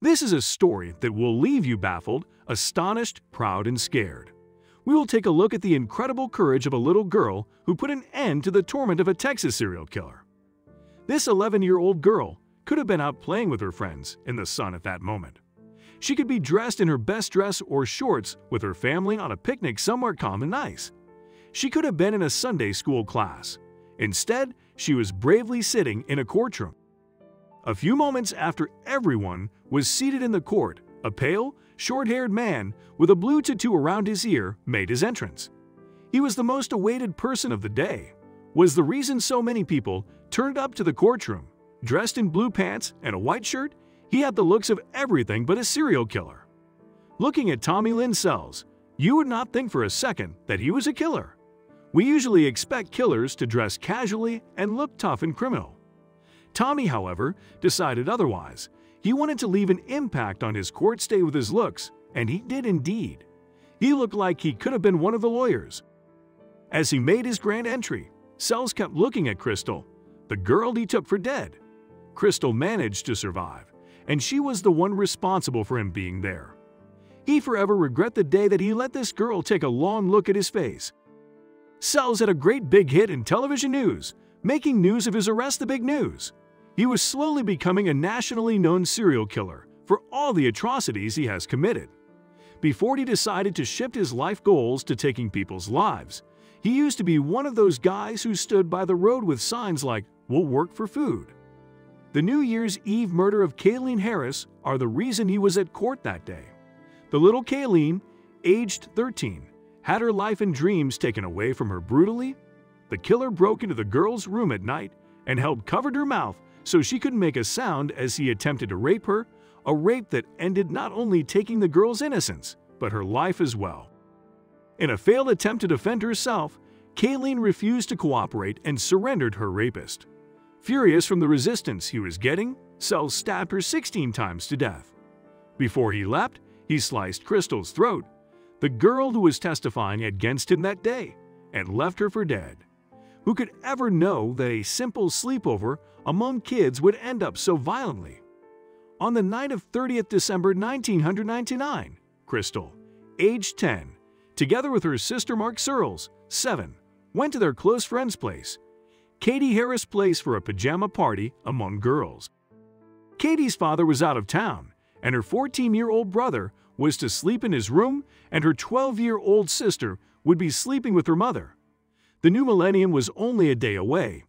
This is a story that will leave you baffled, astonished, proud, and scared. We will take a look at the incredible courage of a little girl who put an end to the torment of a Texas serial killer. This 11-year-old girl could have been out playing with her friends in the sun at that moment. She could be dressed in her best dress or shorts with her family on a picnic somewhere calm and nice. She could have been in a Sunday school class. Instead, she was bravely sitting in a courtroom. A few moments after everyone was seated in the court, a pale, short-haired man with a blue tattoo around his ear made his entrance. He was the most awaited person of the day, was the reason so many people turned up to the courtroom. Dressed in blue pants and a white shirt, he had the looks of everything but a serial killer. Looking at Tommy Lynn Sells, you would not think for a second that he was a killer. We usually expect killers to dress casually and look tough and criminal. Tommy, however, decided otherwise. He wanted to leave an impact on his court stay with his looks, and he did indeed. He looked like he could have been one of the lawyers. As he made his grand entry, Sells kept looking at Crystal, the girl he took for dead. Crystal managed to survive, and she was the one responsible for him being there. He forever regret the day that he let this girl take a long look at his face. Sells had a great big hit in television news, making news of his arrest the big news. He was slowly becoming a nationally known serial killer for all the atrocities he has committed. Before he decided to shift his life goals to taking people's lives, he used to be one of those guys who stood by the road with signs like, "We'll work for food." The New Year's Eve murder of Kaylene Harris are the reason he was at court that day. The little Kaylene, aged 13, had her life and dreams taken away from her brutally. The killer broke into the girl's room at night and covered her mouth so she couldn't make a sound as he attempted to rape her, a rape that ended not only taking the girl's innocence, but her life as well. In a failed attempt to defend herself, Kaylene refused to cooperate and surrendered her rapist. Furious from the resistance he was getting, Sells stabbed her 16 times to death. Before he left, he sliced Crystal's throat, the girl who was testifying against him that day, and left her for dead. Who could ever know that a simple sleepover among kids would end up so violently? On the night of 30th December 1999, Crystal, age 10, together with her sister Mark Searles, 7, went to their close friend's place, Katie Harris Place, for a pajama party among girls. Katie's father was out of town, and her 14-year-old brother was to sleep in his room, and her 12-year-old sister would be sleeping with her mother. The new millennium was only a day away,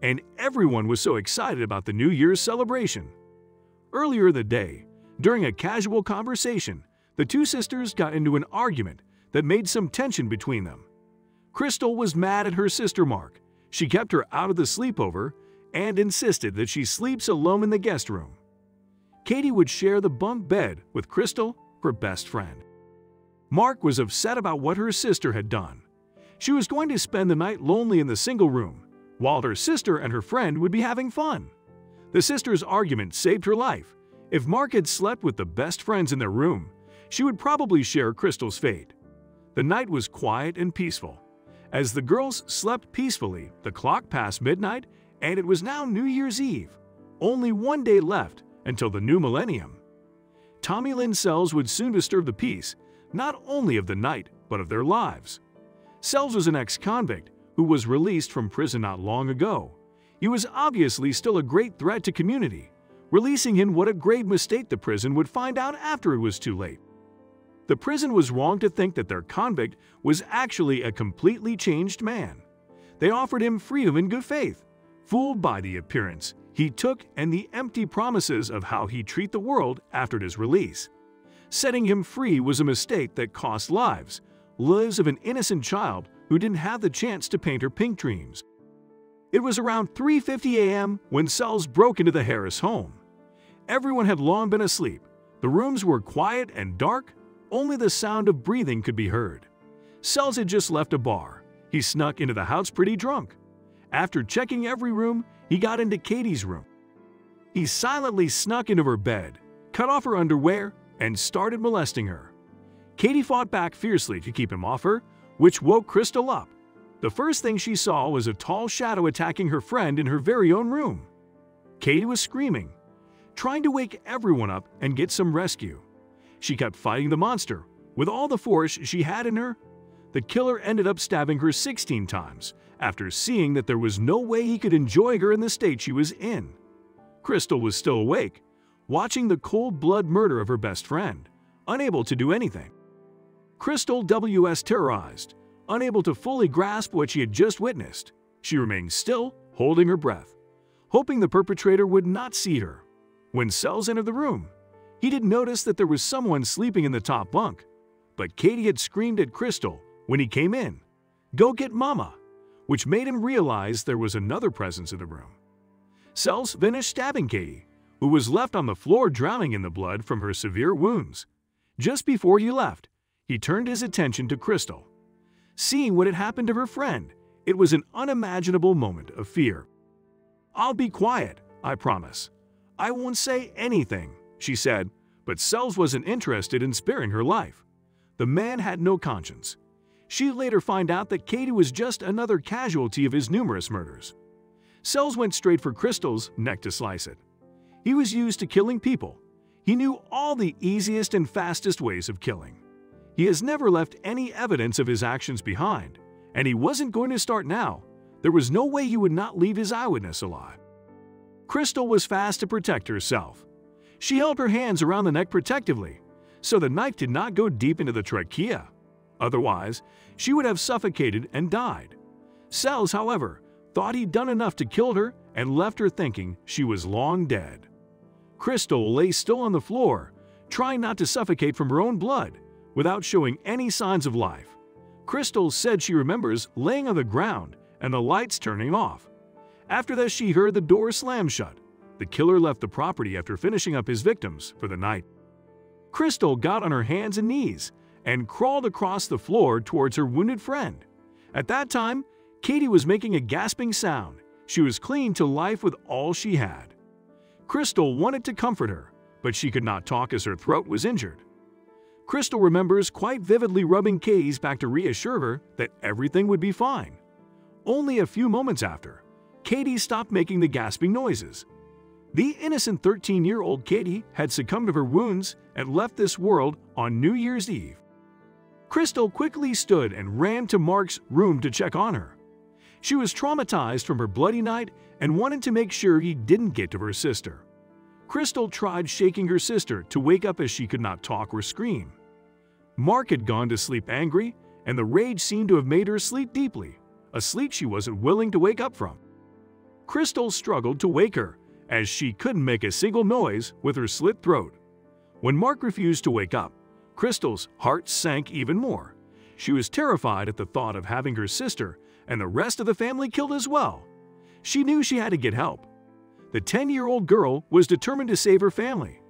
and everyone was so excited about the New Year's celebration. Earlier that day, during a casual conversation, the two sisters got into an argument that made some tension between them. Crystal was mad at her sister Mark. She kept her out of the sleepover and insisted that she sleeps alone in the guest room. Katie would share the bunk bed with Crystal, her best friend. Mark was upset about what her sister had done. She was going to spend the night lonely in the single room, while her sister and her friend would be having fun. The sisters' argument saved her life. If Mark had slept with the best friends in their room, she would probably share Crystal's fate. The night was quiet and peaceful. As the girls slept peacefully, the clock passed midnight, and it was now New Year's Eve. Only one day left until the new millennium. Tommy Lynn Sells would soon disturb the peace, not only of the night, but of their lives. Sells was an ex-convict who was released from prison not long ago. He was obviously still a great threat to community. Releasing him, what a grave mistake the prison would find out after it was too late. The prison was wrong to think that their convict was actually a completely changed man. They offered him freedom in good faith, fooled by the appearance he took and the empty promises of how he'd treat the world after his release. Setting him free was a mistake that cost lives of an innocent child who didn't have the chance to paint her pink dreams. It was around 3:50 a.m. when Sells broke into the Harris home. Everyone had long been asleep. The rooms were quiet and dark. Only the sound of breathing could be heard. Sells had just left a bar. He snuck into the house pretty drunk. After checking every room, he got into Katie's room. He silently snuck into her bed, cut off her underwear, and started molesting her. Katie fought back fiercely to keep him off her, which woke Crystal up. The first thing she saw was a tall shadow attacking her friend in her very own room. Katie was screaming. trying to wake everyone up and get some rescue. She kept fighting the monster with all the force she had in her. The killer ended up stabbing her 16 times after seeing that there was no way he could enjoy her in the state she was in. Crystal was still awake, watching the cold-blood murder of her best friend, unable to do anything. Crystal was terrorized, unable to fully grasp what she had just witnessed. She remained still, holding her breath, hoping the perpetrator would not see her. When Sells entered the room, he did notice that there was someone sleeping in the top bunk, but Katie had screamed at Crystal when he came in, "Go get Mama," which made him realize there was another presence in the room. Sells finished stabbing Katie, who was left on the floor drowning in the blood from her severe wounds. Just before he left, he turned his attention to Crystal. Seeing what had happened to her friend, it was an unimaginable moment of fear. "I'll be quiet, I promise. I won't say anything," she said, but Sells wasn't interested in sparing her life. The man had no conscience. She later found out that Katie was just another casualty of his numerous murders. Sells went straight for Crystal's neck to slice it. He was used to killing people. He knew all the easiest and fastest ways of killing. He has never left any evidence of his actions behind, and he wasn't going to start now. There was no way he would not leave his eyewitness alive. Crystal was fast to protect herself. She held her hands around the neck protectively, so the knife did not go deep into the trachea. Otherwise, she would have suffocated and died. Sells, however, thought he'd done enough to kill her and left her thinking she was long dead. Crystal lay still on the floor, trying not to suffocate from her own blood, without showing any signs of life. Crystal said she remembers laying on the ground and the lights turning off. After that, she heard the door slam shut. The killer left the property after finishing up his victims for the night. Crystal got on her hands and knees and crawled across the floor towards her wounded friend. At that time, Katie was making a gasping sound. She was clinging to life with all she had. Crystal wanted to comfort her, but she could not talk as her throat was injured. Crystal remembers quite vividly rubbing Katie's back to reassure her that everything would be fine. Only a few moments after, Katie stopped making the gasping noises. The innocent 13-year-old Katie had succumbed to her wounds and left this world on New Year's Eve. Crystal quickly stood and ran to Mark's room to check on her. She was traumatized from her bloody night and wanted to make sure he didn't get to her sister. Crystal tried shaking her sister to wake up as she could not talk or scream. Mark had gone to sleep angry, and the rage seemed to have made her sleep deeply, a sleep she wasn't willing to wake up from. Crystal struggled to wake her, as she couldn't make a single noise with her slit throat. When Mark refused to wake up, Crystal's heart sank even more. She was terrified at the thought of having her sister and the rest of the family killed as well. She knew she had to get help. The 10-year-old girl was determined to save her family.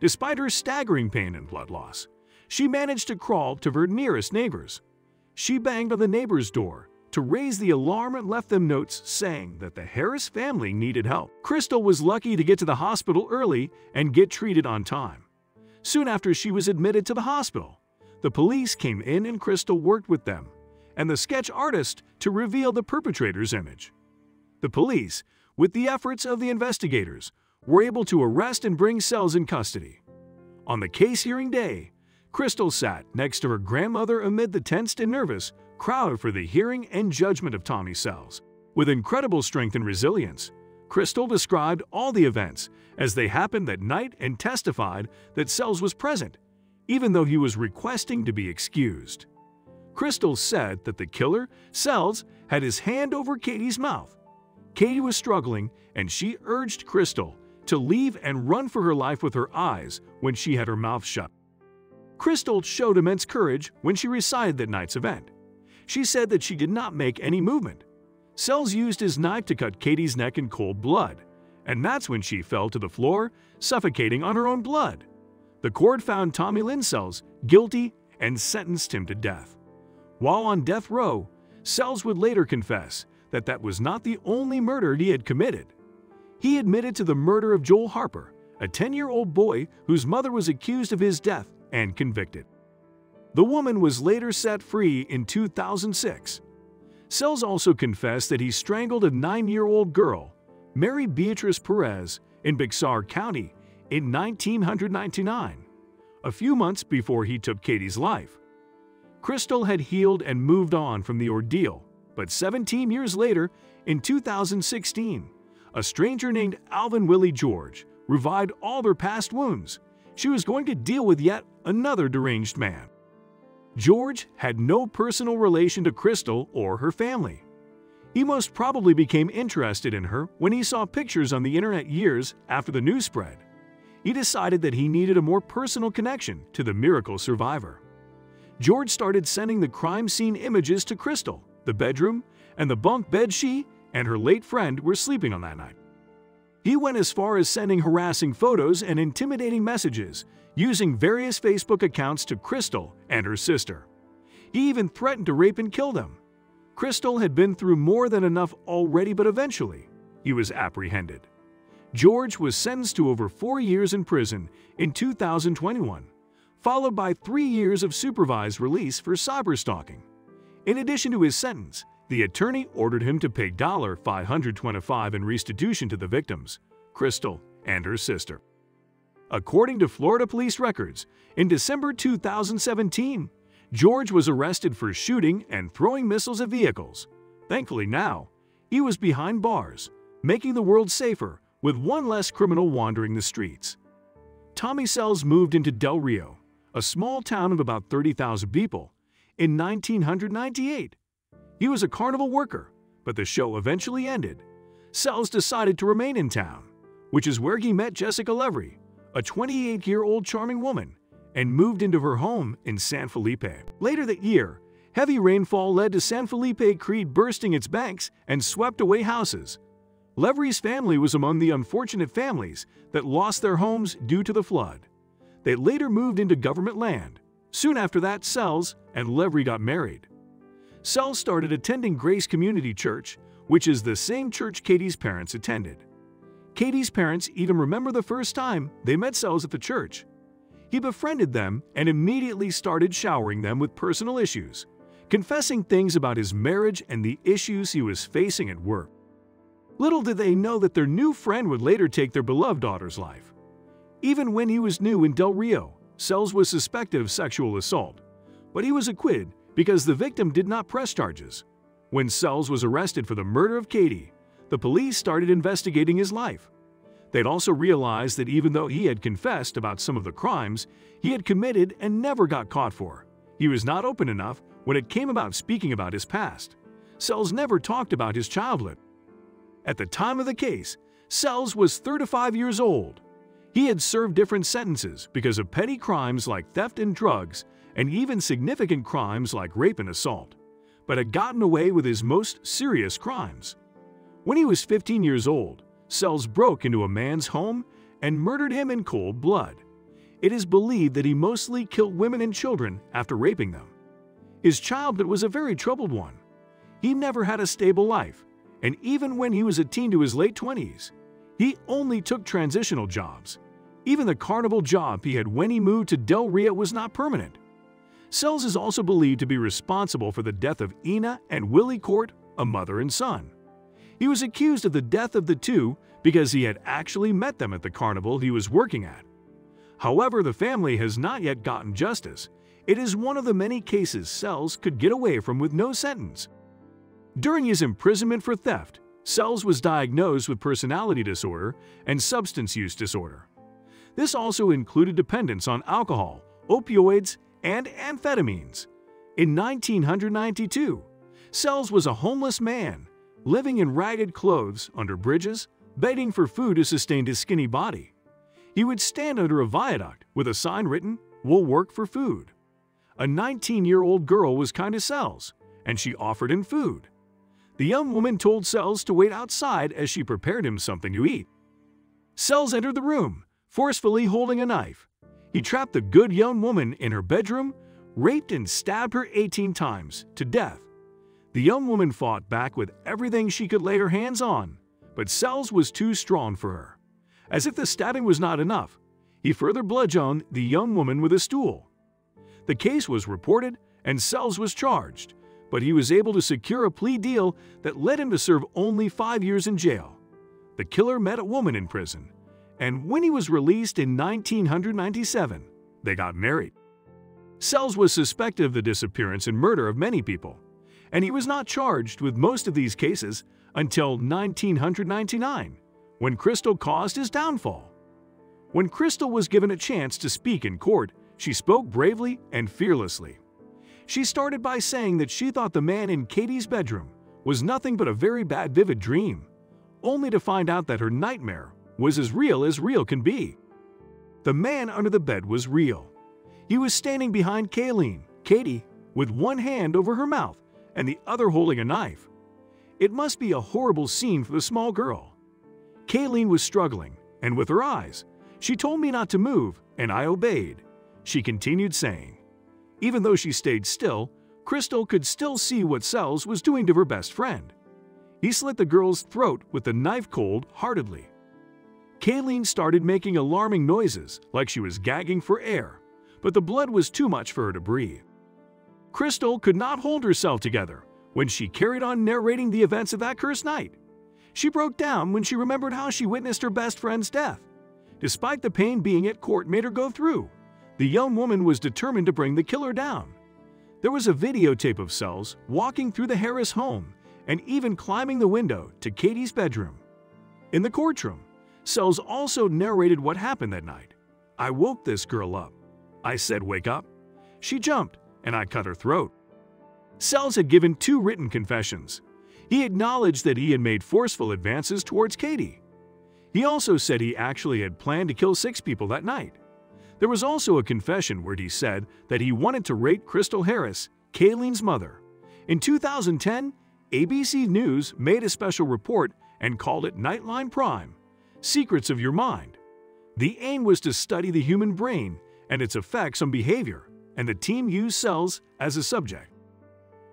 Despite her staggering pain and blood loss, she managed to crawl to her nearest neighbors. She banged on the neighbor's door to raise the alarm and left them notes saying that the Harris family needed help. Crystal was lucky to get to the hospital early and get treated on time. Soon after she was admitted to the hospital, the police came in and Crystal worked with them and the sketch artist to reveal the perpetrator's image. The police, with the efforts of the investigators, were able to arrest and bring Sells in custody. On the case hearing day, Crystal sat next to her grandmother amid the tensed and nervous crowd for the hearing and judgment of Tommy Sells. With incredible strength and resilience, Crystal described all the events as they happened that night and testified that Sells was present, even though he was requesting to be excused. Crystal said that the killer, Sells, had his hand over Katie's mouth. Katie was struggling, and she urged Crystal to leave and run for her life with her eyes when she had her mouth shut. Crystal showed immense courage when she recited that night's event. She said that she did not make any movement. Sells used his knife to cut Katie's neck in cold blood, and that's when she fell to the floor, suffocating on her own blood. The court found Tommy Lynn Sells guilty and sentenced him to death. While on death row, Sells would later confess that that was not the only murder he had committed. He admitted to the murder of Joel Harper, a 10-year-old boy whose mother was accused of his death and convicted. The woman was later set free in 2006. Sells also confessed that he strangled a 9-year-old girl, Mary Beatrice Perez, in Bexar County in 1999, a few months before he took Katie's life. Crystal had healed and moved on from the ordeal, but 17 years later, in 2016, a stranger named Alvin Willie George revived all her past wounds. She was going to deal with yet another deranged man. George had no personal relation to Crystal or her family. He most probably became interested in her when he saw pictures on the internet years after the news spread. He decided that he needed a more personal connection to the miracle survivor. George started sending the crime scene images to Crystal, the bedroom, and the bunk bed she and her late friend were sleeping on that night. He went as far as sending harassing photos and intimidating messages using various Facebook accounts to Crystal and her sister. He even threatened to rape and kill them. Crystal had been through more than enough already, but eventually he was apprehended. George was sentenced to over 4 years in prison in 2021, followed by 3 years of supervised release for cyberstalking. In addition to his sentence, the attorney ordered him to pay $525 in restitution to the victims, Crystal and her sister. According to Florida police records, in December 2017, George was arrested for shooting and throwing missiles at vehicles. Thankfully now, he was behind bars, making the world safer with one less criminal wandering the streets. Tommy Sells moved into Del Rio, a small town of about 30,000 people, in 1998. He was a carnival worker, but the show eventually ended. Sells decided to remain in town, which is where he met Jessica Levry, a 28-year-old charming woman, and moved into her home in San Felipe. Later that year, heavy rainfall led to San Felipe Creek bursting its banks and swept away houses. Levry's family was among the unfortunate families that lost their homes due to the flood. They later moved into government land. Soon after that, Sells and Levry got married. Sells started attending Grace Community Church, which is the same church Katie's parents attended. Katie's parents even remember the first time they met Sells at the church. He befriended them and immediately started showering them with personal issues, confessing things about his marriage and the issues he was facing at work. Little did they know that their new friend would later take their beloved daughter's life. Even when he was new in Del Rio, Sells was suspected of sexual assault, but he was acquitted because the victim did not press charges. When Sells was arrested for the murder of Katie, the police started investigating his life. They'd also realized that even though he had confessed about some of the crimes he had committed and never got caught for, he was not open enough when it came about speaking about his past. Sells never talked about his childhood. At the time of the case, Sells was 35 years old. He had served different sentences because of petty crimes like theft and drugs, and even significant crimes like rape and assault, but had gotten away with his most serious crimes. When he was 15 years old, Sells broke into a man's home and murdered him in cold blood. It is believed that he mostly killed women and children after raping them. His childhood was a very troubled one. He never had a stable life, and even when he was a teen to his late 20s, he only took transitional jobs. Even the carnival job he had when he moved to Del Rio was not permanent. Sells is also believed to be responsible for the death of Ina and Willie Court, a mother and son. He was accused of the death of the two because he had actually met them at the carnival he was working at. However, the family has not yet gotten justice. It is one of the many cases Sells could get away from with no sentence. During his imprisonment for theft, Sells was diagnosed with personality disorder and substance use disorder. This also included dependence on alcohol, opioids, and amphetamines. In 1992, Sells was a homeless man, living in ragged clothes under bridges, begging for food to sustain his skinny body. He would stand under a viaduct with a sign written, "We'll work for food." A 19-year-old girl was kind to Sells, and she offered him food. The young woman told Sells to wait outside as she prepared him something to eat. Sells entered the room, forcefully holding a knife. He trapped the good young woman in her bedroom, raped and stabbed her 18 times to death. The young woman fought back with everything she could lay her hands on, but Sells was too strong for her. As if the stabbing was not enough, he further bludgeoned the young woman with a stool. The case was reported and Sells was charged, but he was able to secure a plea deal that led him to serve only 5 years in jail. The killer met a woman in prison, and when he was released in 1997, they got married. Sells was suspected of the disappearance and murder of many people, and he was not charged with most of these cases until 1999, when Crystal caused his downfall. When Crystal was given a chance to speak in court, she spoke bravely and fearlessly. She started by saying that she thought the man in Katie's bedroom was nothing but a very bad vivid dream, only to find out that her nightmare was as real can be. The man under the bed was real. He was standing behind Kaylene, Katie, with one hand over her mouth and the other holding a knife. It must be a horrible scene for the small girl. Kaylene was struggling, and with her eyes, she told me not to move, and I obeyed. She continued saying, even though she stayed still, Crystal could still see what Sells was doing to her best friend. He slit the girl's throat with the knife cold-heartedly. Kaylene started making alarming noises like she was gagging for air, but the blood was too much for her to breathe. Crystal could not hold herself together when she carried on narrating the events of that cursed night. She broke down when she remembered how she witnessed her best friend's death. Despite the pain being at court made her go through, the young woman was determined to bring the killer down. There was a videotape of Sells walking through the Harris home and even climbing the window to Katie's bedroom. In the courtroom, Sells also narrated what happened that night. I woke this girl up. I said, wake up. She jumped, and I cut her throat. Sells had given 2 written confessions. He acknowledged that he had made forceful advances towards Katie. He also said he actually had planned to kill 6 people that night. There was also a confession where he said that he wanted to rape Crystal Harris, Kaylene's mother. In 2010, ABC News made a special report and called it Nightline Prime: Secrets of Your Mind. The aim was to study the human brain and its effects on behavior, and the team used Sells as a subject.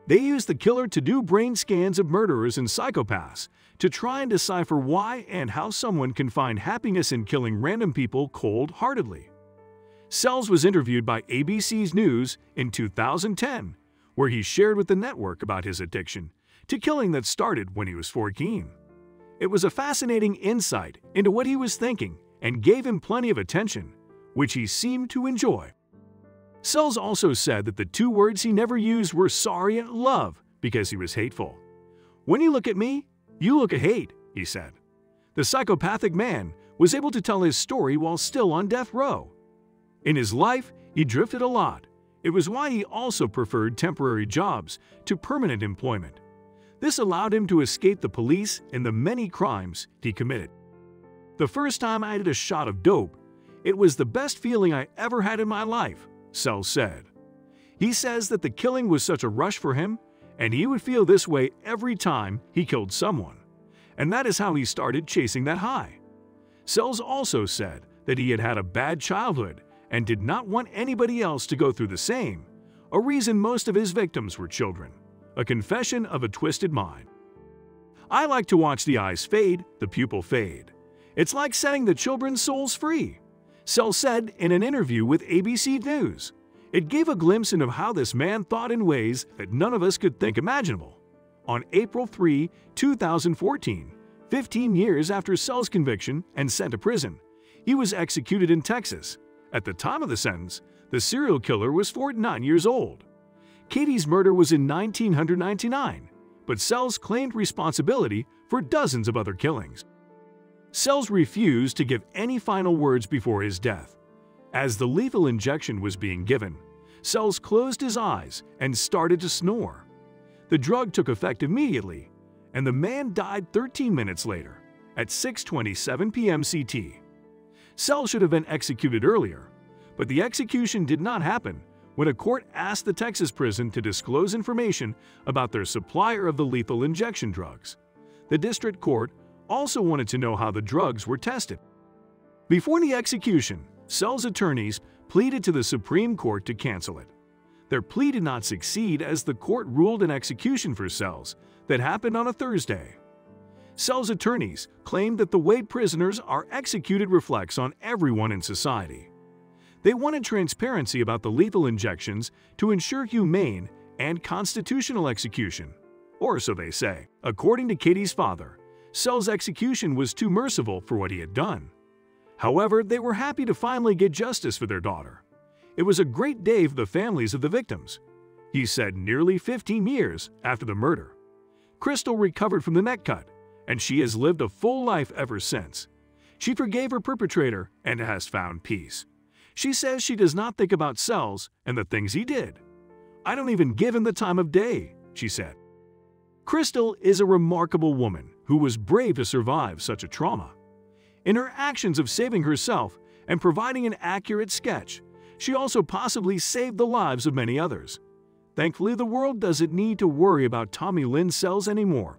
They used the killer to do brain scans of murderers and psychopaths to try and decipher why and how someone can find happiness in killing random people cold-heartedly. Sells was interviewed by ABC's News in 2010, where he shared with the network about his addiction to killing that started when he was 14. It was a fascinating insight into what he was thinking and gave him plenty of attention, which he seemed to enjoy. Sells also said that the 2 words he never used were sorry and love because he was hateful. When you look at me, you look at hate, he said. The psychopathic man was able to tell his story while still on death row. In his life, he drifted a lot. It was why he also preferred temporary jobs to permanent employment. This allowed him to escape the police and the many crimes he committed. The first time I did a shot of dope, it was the best feeling I ever had in my life, Sells said. He says that the killing was such a rush for him, and he would feel this way every time he killed someone. And that is how he started chasing that high. Sells also said that he had had a bad childhood and did not want anybody else to go through the same, a reason most of his victims were children. A confession of a twisted mind. I like to watch the eyes fade, the pupil fade. It's like setting the children's souls free, Sells said in an interview with ABC News. It gave a glimpse into how this man thought in ways that none of us could think imaginable. On April 3, 2014, 15 years after Sells' conviction and sent to prison, he was executed in Texas. At the time of the sentence, the serial killer was 49 years old. Katie's murder was in 1999, but Sells claimed responsibility for dozens of other killings. Sells refused to give any final words before his death. As the lethal injection was being given, Sells closed his eyes and started to snore. The drug took effect immediately, and the man died 13 minutes later at 6:27 p.m. CT. Sells should have been executed earlier, but the execution did not happen when a court asked the Texas prison to disclose information about their supplier of the lethal injection drugs. The district court also wanted to know how the drugs were tested. Before the execution, Sells' attorneys pleaded to the Supreme Court to cancel it. Their plea did not succeed as the court ruled an execution for Sells that happened on a Thursday. Sells' attorneys claimed that the way prisoners are executed reflects on everyone in society. They wanted transparency about the lethal injections to ensure humane and constitutional execution, or so they say. According to Katie's father, Sells' execution was too merciful for what he had done. However, they were happy to finally get justice for their daughter. It was a great day for the families of the victims. He said nearly 15 years after the murder. Crystal recovered from the neck cut, and she has lived a full life ever since. She forgave her perpetrator and has found peace. She says she does not think about cells and the things he did. "I don't even give him the time of day," she said. Crystal is a remarkable woman who was brave to survive such a trauma. In her actions of saving herself and providing an accurate sketch, she also possibly saved the lives of many others. Thankfully, the world doesn't need to worry about Tommy Lynn's cells anymore.